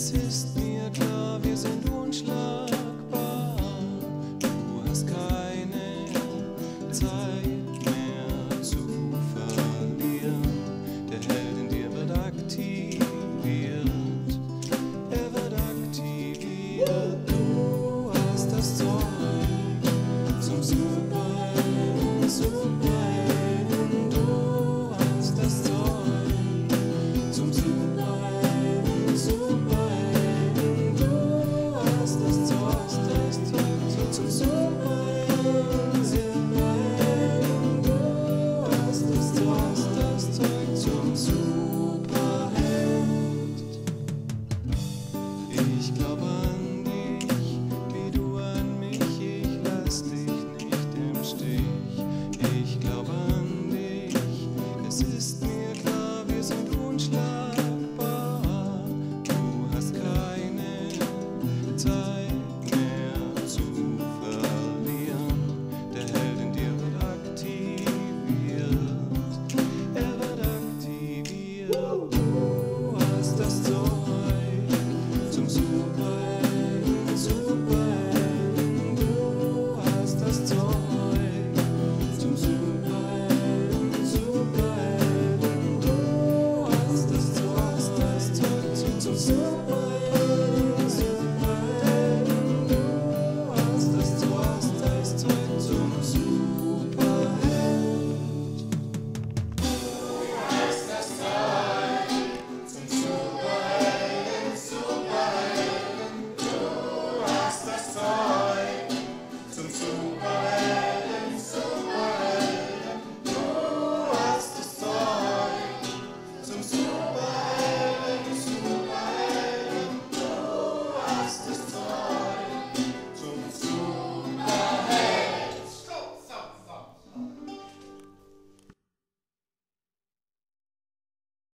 Es ist mir klar, wir sind unschlagbar. Du hast keine Zeit mehr zu verlieren. Der Held in dir wird aktiviert. Er wird aktiviert. Du hast das Zeug zum Superhelden, Superhelden. Du hast das Zeug zum Superhelden, Superhelden. Du hast das Zeug zum Superhelden, Superhelden. Du hast das Zeug zum Superheld. Ich glaub an dich, wie du an mich, ich lass dich nicht im Stich. Ich glaub an dich, es ist mir klar, wir sind unschlagbar. Du hast keine Zeit mehr zu verlieren. Der Held in dir wird aktiviert. Er wird aktiviert. Du hast das Zeug zum Superhelden, Superhelden. Du hast das Zeug zum Superhelden, Superhelden. Du hast das Zeug zum Superhelden.